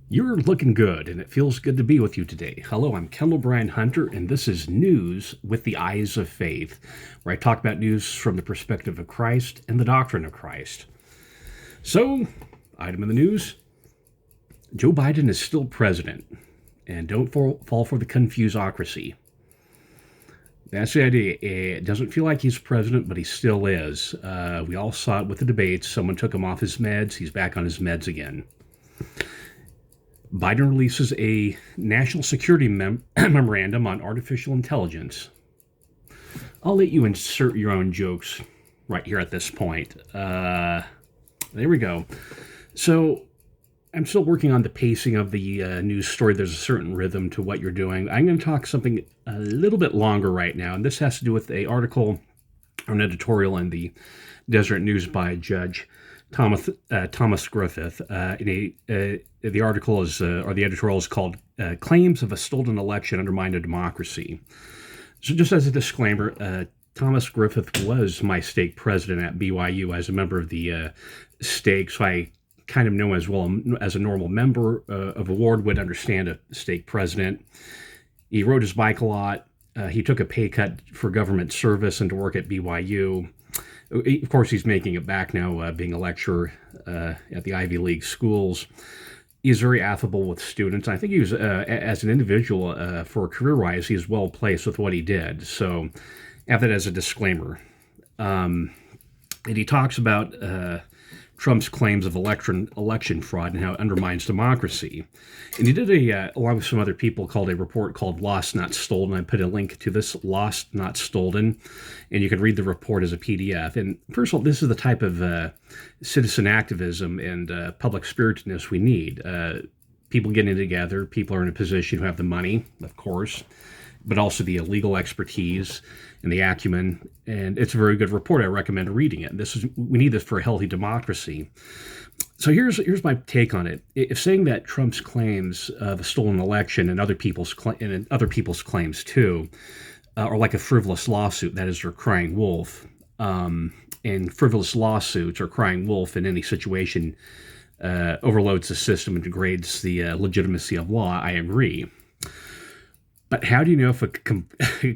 You're looking good, and it feels good to be with you today. Hello, I'm Kendall Bryan Hunter, and this is News with the Eyes of Faith, where I talk about news from the perspective of Christ and the doctrine of Christ. So, item in the news: Joe Biden is still president, and don't fall for the confuseocracy. That's the idea. It doesn't feel like he's president, but he still is. We all saw it with the debates. Someone took him off his meds. He's back on his meds again. Biden releases a national security memorandum on artificial intelligence. I'll let you insert your own jokes right here at this point. There we go. So I'm still working on the pacing of the news story. There's a certain rhythm to what you're doing. I'm going to talk something a little bit longer right now, and this has to do with an article or an editorial in the Deseret News by Judge Thomas Griffith. The article is, or the editorial is called "Claims of a Stolen Election Undermine a Democracy." So, just as a disclaimer, Thomas Griffith was my stake president at BYU as a member of the stake, so I kind of know as well as a normal member of a ward would understand a stake president. He rode his bike a lot. He took a pay cut for government service and to work at BYU. Of course, he's making it back now, being a lecturer at the Ivy League schools. He's very affable with students. I think he was, as an individual, for career-wise, he's well placed with what he did. So, have that as a disclaimer. And he talks about Trump's claims of election fraud and how it undermines democracy. And he did along with some other people, called a report called Lost Not Stolen. I put a link to this, Lost Not Stolen, and you can read the report as a PDF. And first of all, this is the type of citizen activism and public spiritedness we need. People getting together, people are in a position who have the money, of course, but also the legal expertise and the acumen. And it's a very good report. I recommend reading it. We need this for a healthy democracy. So here's my take on it. If saying that Trump's claims of a stolen election and other people's claims too are like a frivolous lawsuit, that is, they're crying wolf. And frivolous lawsuits or crying wolf in any situation overloads the system and degrades the legitimacy of law, I agree. But how do you know if a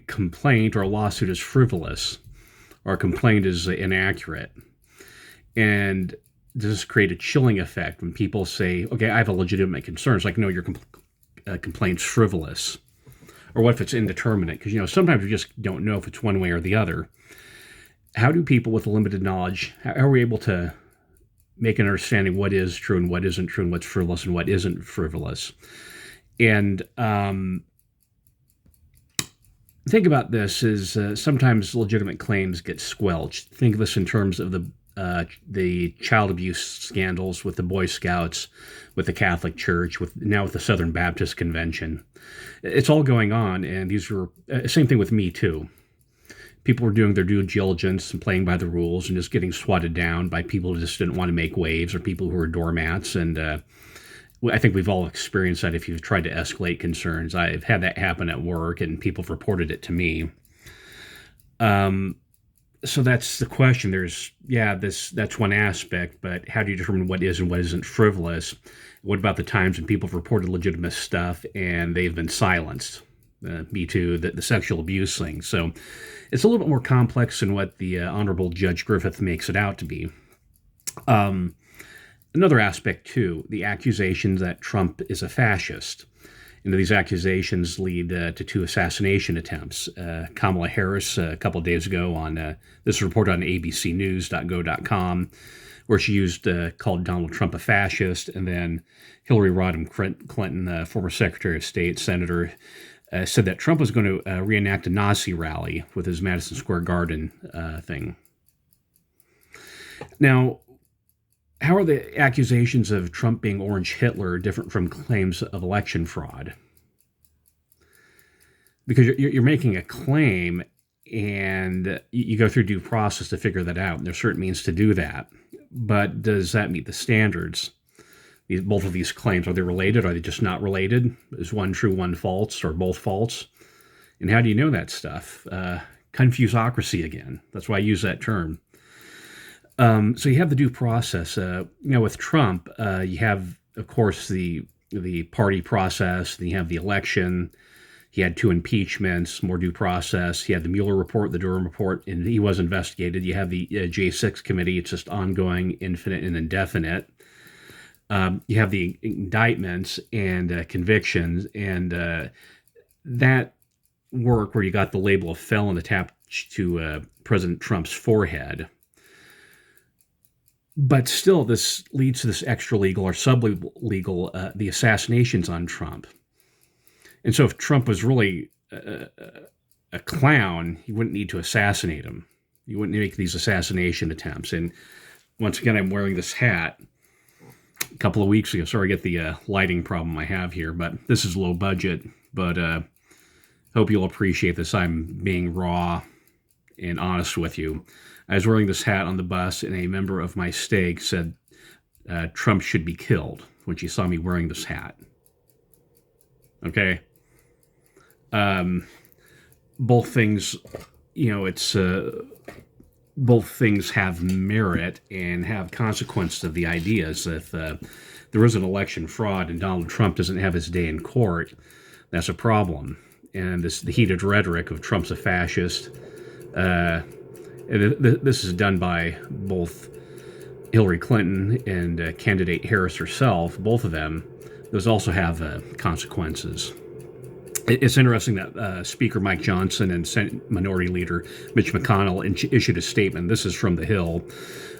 complaint or a lawsuit is frivolous or a complaint is inaccurate? And does this create a chilling effect when people say, okay, I have a legitimate concern? It's like, no, your complaint's frivolous. Or what if it's indeterminate? Because, sometimes we just don't know if it's one way or the other. How do people with limited knowledge, how are we able to make an understanding what is true and what isn't true and what's frivolous and what isn't frivolous? And think about this is sometimes legitimate claims get squelched. Think of this in terms of the child abuse scandals with the Boy Scouts, with the Catholic Church, now with the Southern Baptist Convention. It's all going on, and these were same thing with Me Too. People were doing their due diligence and playing by the rules and just getting swatted down by people who just didn't want to make waves or people who were doormats. And I think we've all experienced that if you've tried to escalate concerns. I've had that happen at work, and people have reported it to me. So that's the question. That's one aspect, but how do you determine what is and what isn't frivolous? What about the times when people have reported legitimate stuff and they've been silenced? Me Too, the sexual abuse thing. So it's a little bit more complex than what the Honorable Judge Griffith makes it out to be. Another aspect, too, the accusations that Trump is a fascist. These accusations lead to 2 assassination attempts. Kamala Harris, a couple of days ago, on this report on abcnews.go.com, where she called Donald Trump a fascist, and then Hillary Rodham Clinton, former Secretary of State, Senator, said that Trump was going to reenact a Nazi rally with his Madison Square Garden thing. Now, how are the accusations of Trump being Orange Hitler different from claims of election fraud? Because you're making a claim, and you go through due process to figure that out, and there's certain means to do that. But does that meet the standards? Both of these claims, are they related? Are they just not related? Is one true, one false, or both false? And how do you know that stuff? Confuseocracy again. That's why I use that term. So you have the due process. With Trump, you have, of course, the the party process. Then you have the election. He had 2 impeachments, more due process. He had the Mueller report, the Durham report, and he was investigated. You have the J6 committee. It's just ongoing, infinite, and indefinite. You have the indictments and convictions, and that work where you got the label of felon attached to President Trump's forehead. But still, this leads to this extra-legal or sub-legal, the assassinations on Trump. And so if Trump was really a clown, you wouldn't need to assassinate him. You wouldn't make these assassination attempts. And once again, I'm wearing this hat. A couple of weeks ago, sorry, I get the lighting problem I have here, but this is low budget. But hope you'll appreciate this. I'm being raw and honest with you. I was wearing this hat on the bus, and a member of my stake said Trump should be killed when she saw me wearing this hat. Okay? Both things, it's both things have merit and have consequences of the ideas. If there is an election fraud and Donald Trump doesn't have his day in court, that's a problem. And the heated rhetoric of Trump's a fascist, this is done by both Hillary Clinton and candidate Harris herself, both of them. Those also have consequences. It's interesting that Speaker Mike Johnson and Senate Minority Leader Mitch McConnell issued a statement. This is from The Hill.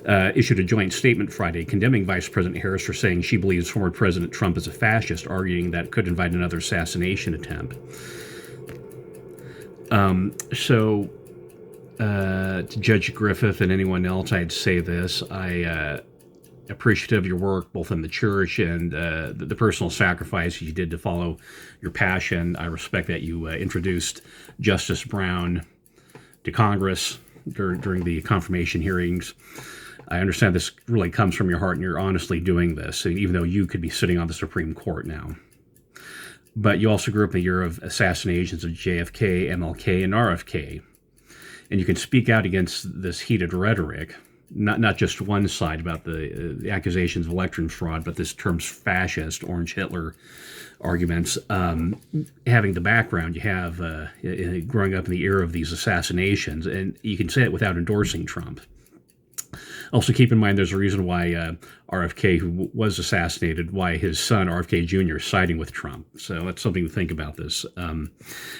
Issued a joint statement Friday condemning Vice President Harris for saying she believes former President Trump is a fascist, arguing that could invite another assassination attempt. To Judge Griffith and anyone else, I'd say this. I appreciative of your work, both in the church and the personal sacrifice you did to follow your passion. I respect that you introduced Justice Brown to Congress during the confirmation hearings. I understand this really comes from your heart and you're honestly doing this, even though you could be sitting on the Supreme Court now. But you also grew up in the year of assassinations of JFK, MLK, and RFK. And you can speak out against this heated rhetoric, not just one side about the accusations of election fraud, but this term's fascist, Orange Hitler arguments. Having the background you have growing up in the era of these assassinations, and you can say it without endorsing Trump. Also, keep in mind there's a reason why RFK, who was assassinated, why his son, RFK Jr., is siding with Trump. So that's something to think about this.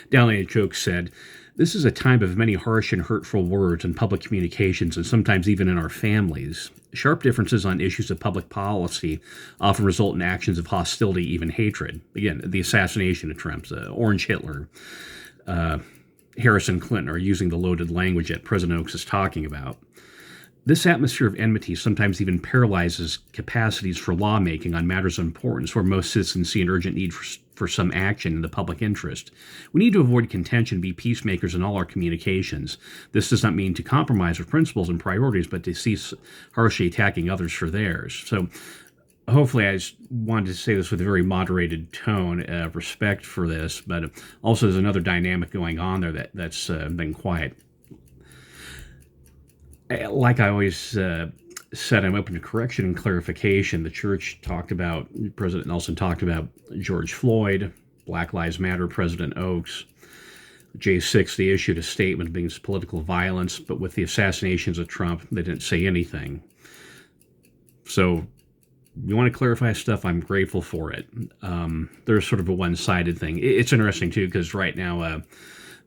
Dowling Joke said, "This is a time of many harsh and hurtful words in public communications and sometimes even in our families. Sharp differences on issues of public policy often result in actions of hostility, even hatred." Again, the assassination of Trump, Orange Hitler, Harris and Clinton are using the loaded language that President Oaks is talking about. This atmosphere of enmity sometimes even paralyzes capacities for lawmaking on matters of importance where most citizens see an urgent need for some action in the public interest. We need to avoid contention and be peacemakers in all our communications. This does not mean to compromise with principles and priorities, but to cease harshly attacking others for theirs. So hopefully I just wanted to say this with a very moderated tone of respect for this, but also there's another dynamic going on there that's been quiet. Like I always said, I'm open to correction and clarification. The church talked about, President Nelson talked about George Floyd, Black Lives Matter, President Oaks. J6, they issued a statement being political violence, but with the assassinations of Trump, they didn't say anything. So you want to clarify stuff, I'm grateful for it. There's sort of a one-sided thing. It's interesting, too, because right now,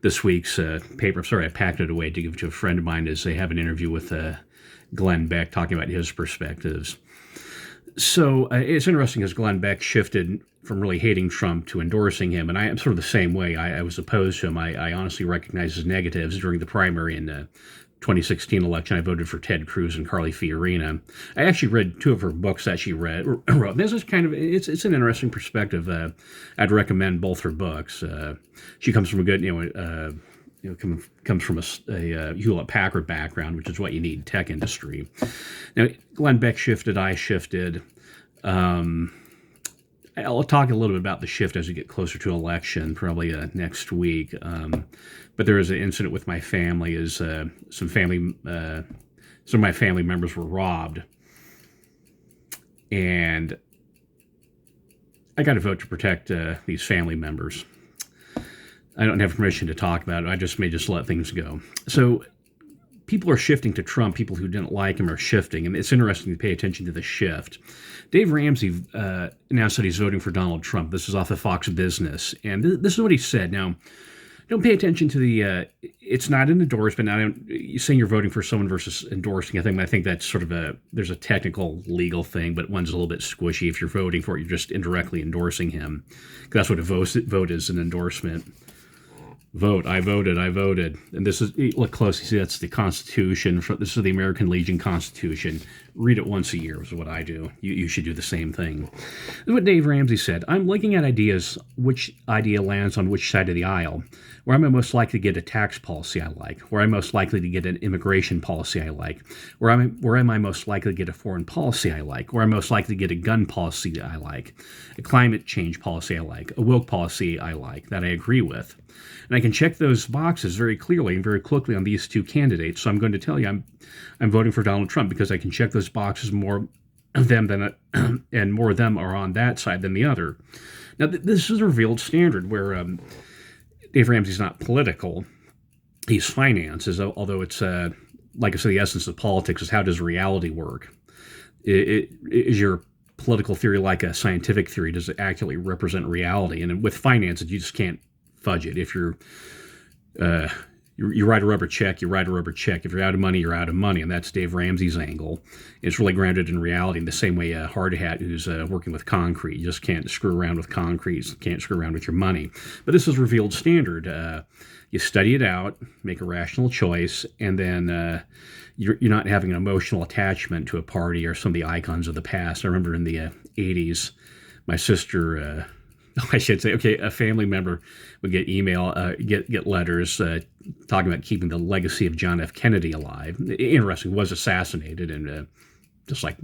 this week's paper, sorry, I packed it away to give to a friend of mine, is they have an interview with Glenn Beck talking about his perspectives. So it's interesting as Glenn Beck shifted from really hating Trump to endorsing him, and I am sort of the same way. I was opposed to him. I honestly recognize his negatives. During the primary in the 2016 election, I voted for Ted Cruz and Carly Fiorina. I actually read 2 of her books that she wrote. This is kind of, it's an interesting perspective. I'd recommend both her books. She comes from a good, comes from a Hewlett-Packard background, which is what you need in tech industry. Now, Glenn Beck shifted, I shifted. I'll talk a little bit about the shift as we get closer to election, probably next week. But there was an incident with my family, as some of my family members were robbed. And I got to vote to protect these family members. I don't have permission to talk about it. I just may just let things go. So people are shifting to Trump. People who didn't like him are shifting, and it's interesting to pay attention to the shift. Dave Ramsey announced that he's voting for Donald Trump. This is off of Fox Business, and this is what he said. Now, don't pay attention to the. It's not an endorsement. You're saying you're voting for someone versus endorsing. I think that's sort of there's a technical legal thing, but one's a little bit squishy. If you're voting for it, you're just indirectly endorsing him. That's what a vote is, an endorsement. Vote. I voted. And this is, look closely, see, that's the Constitution. This is the American Legion Constitution. Read it once a year is what I do. You should do the same thing. This is what Dave Ramsey said. I'm looking at ideas, which idea lands on which side of the aisle. Where am I most likely to get a tax policy I like? Where am I most likely to get an immigration policy I like? Where am I most likely to get a foreign policy I like? Where am I most likely to get a gun policy that I like? A climate change policy I like? A woke policy I like, that I agree with? And I can check those boxes very clearly and very quickly on these two candidates. So I'm going to tell you I'm voting for Donald Trump because I can check those boxes. More of them and more of them are on that side than the other. Now, this is a revealed standard where Dave Ramsey's not political. He's finance, although it's, like I said, the essence of politics is how does reality work? Is your political theory like a scientific theory? Does it accurately represent reality? And with finance, you just can't fudge it. If you write a rubber check, you write a rubber check. If you're out of money, you're out of money. And that's Dave Ramsey's angle. It's really grounded in reality in the same way a hard hat who's working with concrete. You just can't screw around with concrete. You can't screw around with your money. But this is revealed standard. You study it out, make a rational choice, and then you're not having an emotional attachment to a party or some of the icons of the past. I remember in the 80s, my sister... I should say, okay, a family member would get get letters talking about keeping the legacy of John F. Kennedy alive. Interesting, was assassinated, and just like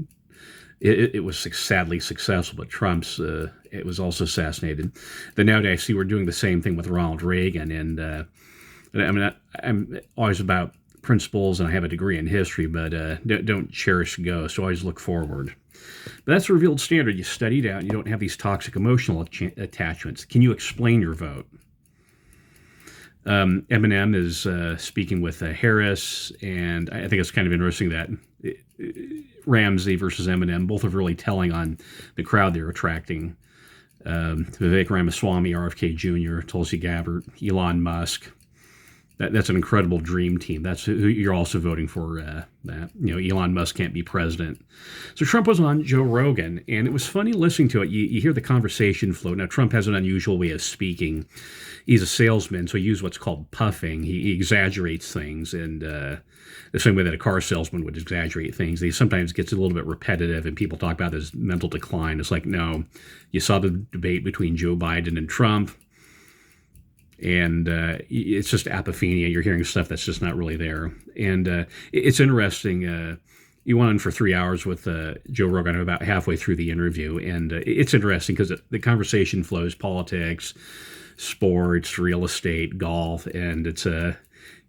it was sadly successful, but Trump's it was also assassinated. Then nowadays, I see we're doing the same thing with Ronald Reagan, and I mean, I'm always about principles, and I have a degree in history, but don't cherish ghosts. So always look forward. But that's a revealed standard. You study it out, and you don't have these toxic emotional attachments. Can you explain your vote? Eminem is speaking with Harris, and I think it's kind of interesting that Ramsey versus Eminem, both are really telling on the crowd they're attracting. Vivek Ramaswamy, RFK Jr., Tulsi Gabbard, Elon Musk. That's an incredible dream team. That's who you're also voting for. That Elon Musk can't be president. So Trump was on Joe Rogan, and it was funny listening to it. You hear the conversation flow. Now Trump has an unusual way of speaking. He's a salesman, so he uses what's called puffing. He exaggerates things, and the same way that a car salesman would exaggerate things. He sometimes gets a little bit repetitive, and people talk about his mental decline. It's like, no, you saw the debate between Joe Biden and Trump. And it's just apophenia. You're hearing stuff that's just not really there. And it's interesting. You went on for 3 hours with Joe Rogan. I'm about halfway through the interview. And it's interesting because the conversation flows politics, sports, real estate, golf. And it's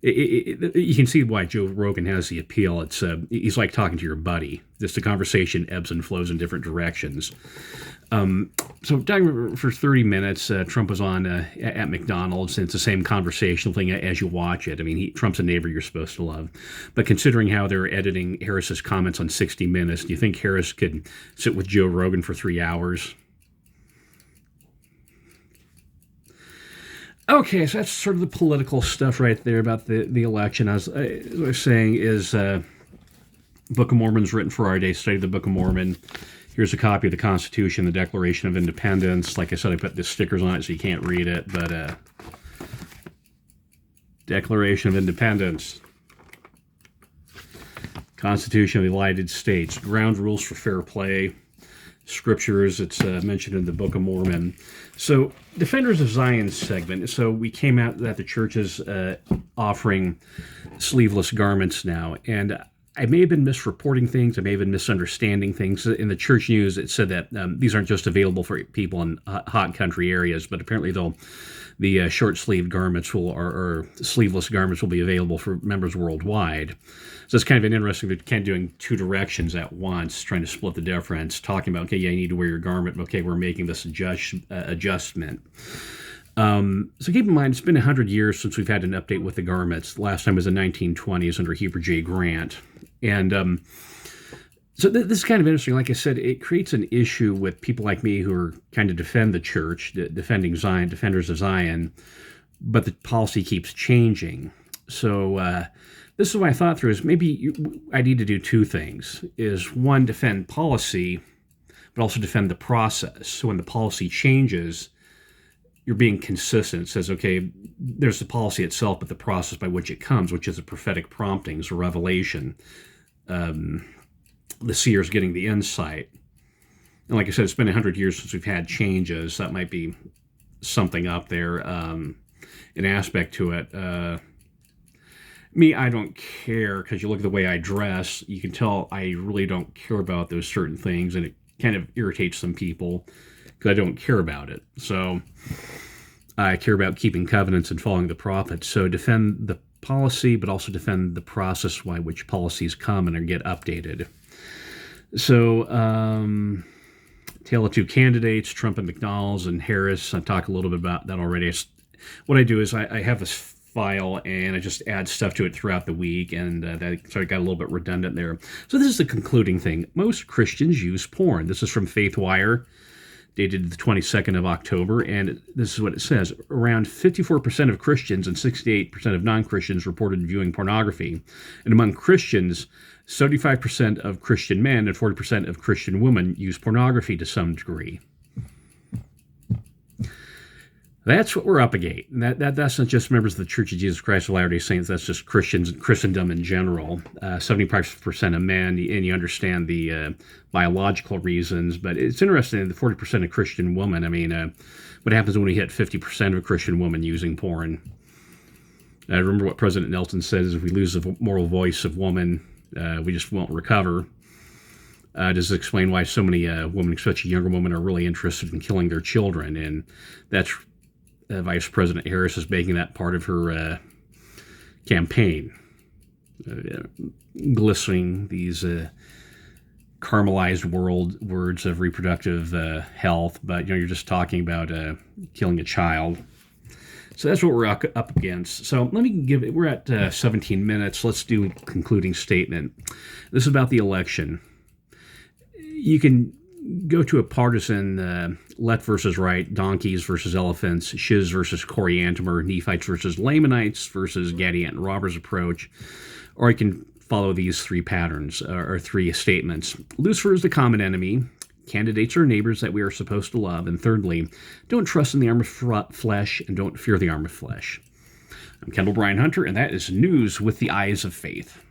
you can see why Joe Rogan has the appeal. It's he's like talking to your buddy. Just the conversation ebbs and flows in different directions. So talking for 30 minutes, Trump was on at McDonald's, and it's the same conversational thing as you watch it. I mean, Trump's a neighbor you're supposed to love. But considering how they're editing Harris's comments on 60 Minutes, do you think Harris could sit with Joe Rogan for 3 hours? Okay, so that's sort of the political stuff right there about the election. As I was saying, is Book of Mormon's written for our day. Study the Book of Mormon. Here's a copy of the Constitution, the Declaration of Independence. Like I said, I put the stickers on it so you can't read it, but Declaration of Independence. Constitution of the United States. Ground rules for fair play. Scriptures, it's mentioned in the Book of Mormon. So, Defenders of Zion segment. So, we came out that the church is offering sleeveless garments now, and I may have been misreporting things. I may have been misunderstanding things. In the church news, it said that these aren't just available for people in hot country areas, but apparently the short-sleeved garments or sleeveless garments will be available for members worldwide. So it's kind of an interesting, they're kind of doing two directions at once, trying to split the difference, talking about, okay, yeah, you need to wear your garment, but okay, we're making this adjustment. So keep in mind, it's been 100 years since we've had an update with the garments. The last time was in 1920s under Heber J. Grant. And so this is kind of interesting. Like I said, it creates an issue with people like me who are kind of defend the church, defending Zion, defenders of Zion, but the policy keeps changing. So this is what I thought through is maybe I need to do two things. Is one, defend policy, but also defend the process. So when the policy changes, you're being consistent. It says, okay, there's the policy itself, but the process by which it comes, which is the prophetic promptings or revelation. The seer's getting the insight. And like I said, it's been 100 years since we've had changes. That might be something up there, an aspect to it. Me, I don't care, because you look at the way I dress, you can tell I really don't care about those certain things, and it kind of irritates some people because I don't care about it. So I care about keeping covenants and following the prophets. So defend the policy, but also defend the process by which policies come and get updated. So, tale of two candidates, Trump and McDonald's and Harris. I talked a little bit about that already. What I do is I have this file and I just add stuff to it throughout the week, and that sort of got a little bit redundant there. So this is the concluding thing. Most Christians use porn. This is from FaithWire, dated the 22nd of October, and this is what it says. Around 54% of Christians and 68% of non-Christians reported viewing pornography. And among Christians, 75% of Christian men and 40% of Christian women use pornography to some degree. That's what we're up against. That's not just members of the Church of Jesus Christ of Latter-day Saints. That's just Christians and Christendom in general. 75% of men, and you understand the biological reasons. But it's interesting, the 40% of Christian women. I mean, what happens when we hit 50% of a Christian woman using porn? I remember what President Nelson said is if we lose the moral voice of woman, we just won't recover. Does this explain why so many women, especially younger women, are really interested in killing their children? And that's Vice President Harris is making that part of her campaign, glistening these caramelized words of reproductive health, but you're just talking about killing a child. So that's what we're up against. So let me we're at 17 minutes. Let's do a concluding statement. This is about the election. You can go to a partisan left versus right, donkeys versus elephants, shiz versus coriantumr, Nephites versus Lamanites versus Gadiant and robbers approach, or you can follow these three patterns or three statements. Lucifer is the common enemy. Candidates are neighbors that we are supposed to love. And thirdly, don't trust in the arm of flesh and don't fear the arm of flesh. I'm Kendall Brian Hunter, and that is News with the Eyes of Faith.